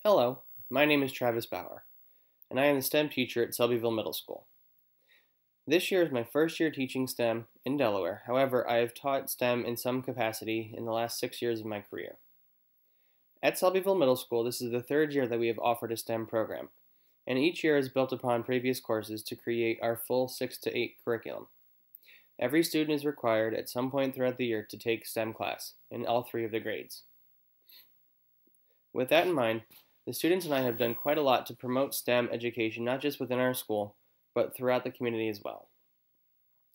Hello, my name is Travis Bauer, and I am the STEM teacher at Selbyville Middle School. This year is my first year teaching STEM in Delaware. However, I have taught STEM in some capacity in the last 6 years of my career. At Selbyville Middle School, this is the third year that we have offered a STEM program, and each year is built upon previous courses to create our full 6 to 8 curriculum. Every student is required at some point throughout the year to take STEM class in all 3 of the grades. With that in mind, the students and I have done quite a lot to promote STEM education, not just within our school, but throughout the community as well.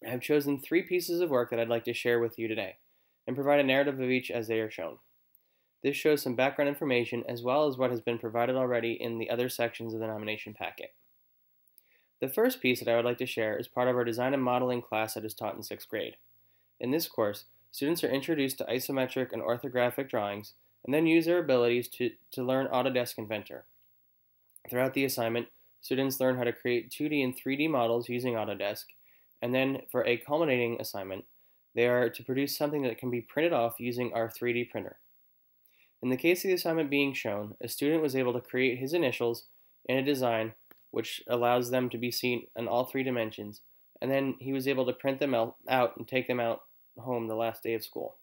I have chosen 3 pieces of work that I'd like to share with you today, and provide a narrative of each as they are shown. This shows some background information as well as what has been provided already in the other sections of the nomination packet. The first piece that I would like to share is part of our design and modeling class that is taught in 6th grade. In this course, students are introduced to isometric and orthographic drawings, and then use their abilities to learn Autodesk Inventor. Throughout the assignment, students learn how to create 2D and 3D models using Autodesk, and then for a culminating assignment, they are to produce something that can be printed off using our 3D printer. In the case of the assignment being shown, a student was able to create his initials in a design which allows them to be seen in all 3 dimensions, and then he was able to print them out and take them out home the last day of school.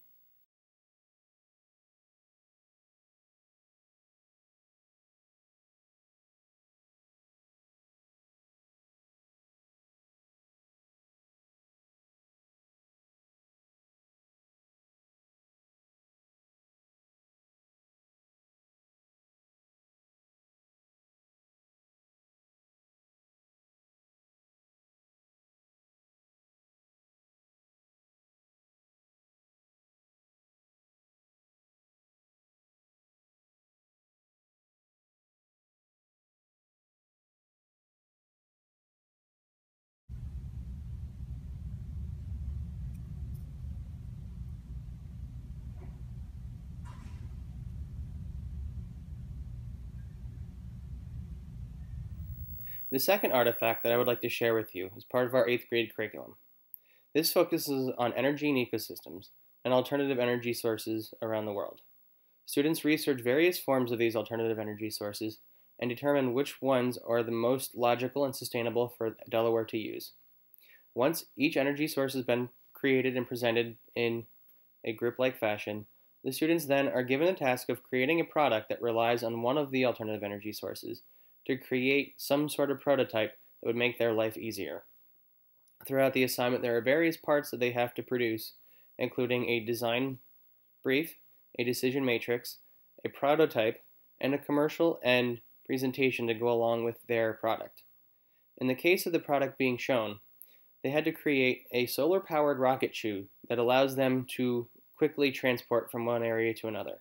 The second artifact that I would like to share with you is part of our 8th grade curriculum. This focuses on energy and ecosystems and alternative energy sources around the world. Students research various forms of these alternative energy sources and determine which ones are the most logical and sustainable for Delaware to use. Once each energy source has been created and presented in a group-like fashion, the students then are given the task of creating a product that relies on one of the alternative energy sources to create some sort of prototype that would make their life easier. Throughout the assignment, there are various parts that they have to produce, including a design brief, a decision matrix, a prototype, and a commercial and presentation to go along with their product. In the case of the product being shown, they had to create a solar-powered rocket shoe that allows them to quickly transport from one area to another.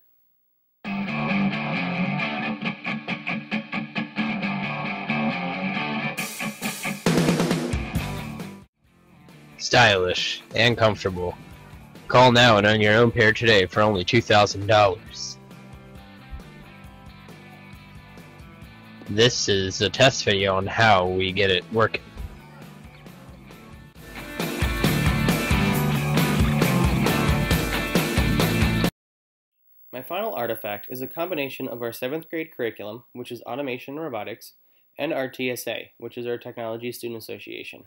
Stylish and comfortable. Call now and own your own pair today for only $2,000. This is a test video on how we get it working. My final artifact is a combination of our 7th grade curriculum, which is Automation and Robotics, and our TSA, which is our Technology Student Association.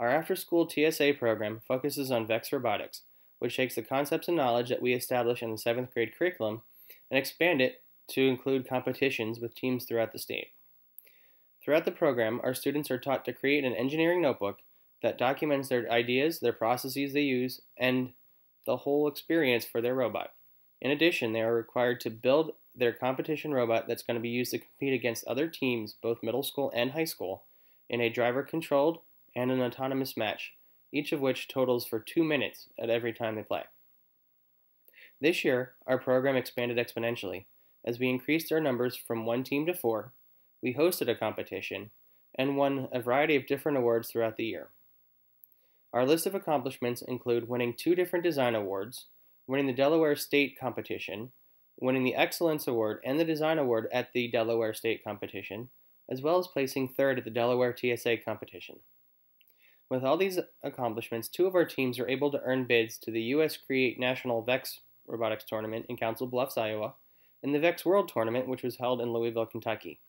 Our after-school TSA program focuses on VEX Robotics, which takes the concepts and knowledge that we establish in the 7th grade curriculum and expand it to include competitions with teams throughout the state. Throughout the program, our students are taught to create an engineering notebook that documents their ideas, their processes they use, and the whole experience for their robot. In addition, they are required to build their competition robot that's going to be used to compete against other teams, both middle school and high school, in a driver-controlled and an autonomous match, each of which totals for 2 minutes at every time they play. This year, our program expanded exponentially. As we increased our numbers from 1 team to 4, we hosted a competition and won a variety of different awards throughout the year. Our list of accomplishments include winning 2 different design awards, winning the Delaware State Competition, winning the Excellence Award and the Design Award at the Delaware State Competition, as well as placing 3rd at the Delaware TSA Competition. With all these accomplishments, 2 of our teams were able to earn bids to the U.S. Create National VEX Robotics Tournament in Council Bluffs, Iowa, in the VEX World Tournament, which was held in Louisville, Kentucky.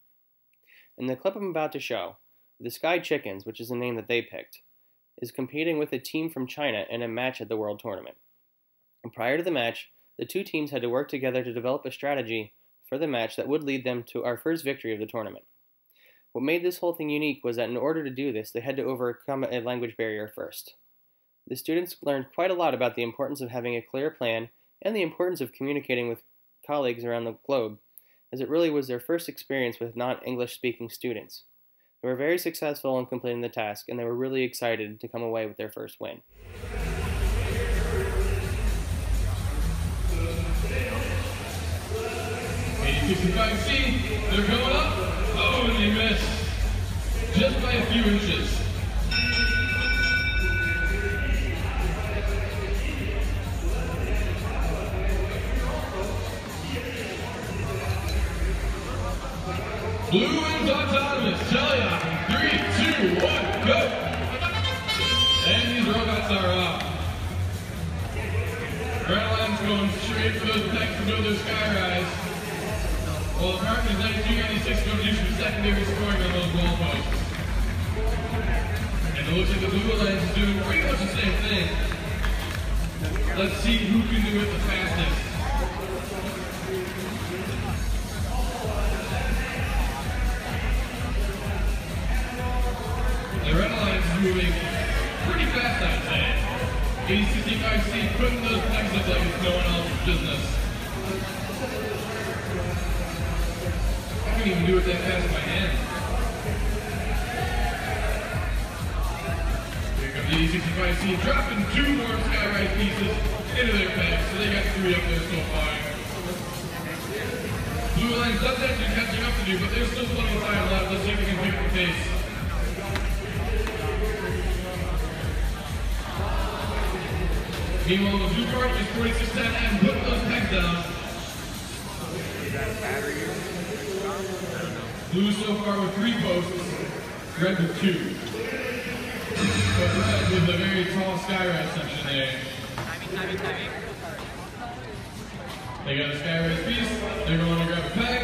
In the clip I'm about to show, the Sky Chickens, which is the name that they picked, is competing with a team from China in a match at the World Tournament. And prior to the match, the two teams had to work together to develop a strategy for the match that would lead them to our first victory of the tournament. What made this whole thing unique was that in order to do this, they had to overcome a language barrier first. The students learned quite a lot about the importance of having a clear plan and the importance of communicating with colleagues around the globe, as it really was their first experience with non-English speaking students. They were very successful in completing the task, and they were really excited to come away with their first win. C, they're going up. Oh, and they missed. Just by a few inches. Blue Wings autonomous, tell ya. 3, 2, 1, go! And these robots are off. Red line's going straight for those pegs to build their sky rise. Well, apparently 9296 going to do some secondary scoring on those wall posts. And it looks like the blue line's doing pretty much the same thing. Let's see who can do it the fastest. The red line's moving pretty fast, I'd say. 8065C putting those pegs up like it's no one else's business. I couldn't even do it that fast by hand. Here comes the 8065C dropping 2 more skyrise pieces into their pegs, so they got 3 up there so far. Blue line's not actually catching up to do, but there's still plenty of time left. Let's see if we can pick the pace. Meanwhile, the blue part is 4610 and put those pegs down. Is that a battery? Blue so far with 3 posts, red with 2. But red with a very tall skyrise section there. Timing. They got a skyrise piece, they're going to grab a peg.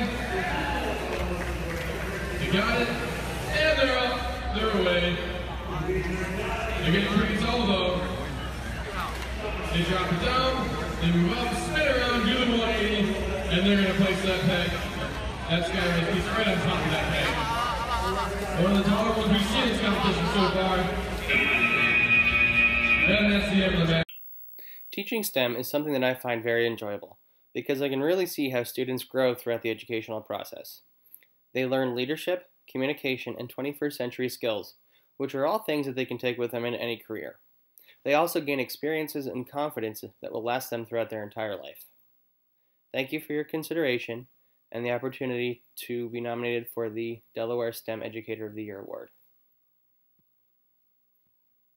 They got it, and they're up, they're away. They're getting pretty tall though. They drop it down, they move up, spin around, do the 180, and they're going to place that peg. That skyrise piece right on top of that peg. One of the taller ones we've seen in this competition so far. And that's the end of the match. Teaching STEM is something that I find very enjoyable, because I can really see how students grow throughout the educational process. They learn leadership, communication, and 21st century skills, which are all things that they can take with them in any career. They also gain experiences and confidence that will last them throughout their entire life. Thank you for your consideration and the opportunity to be nominated for the Delaware STEM Educator of the Year Award.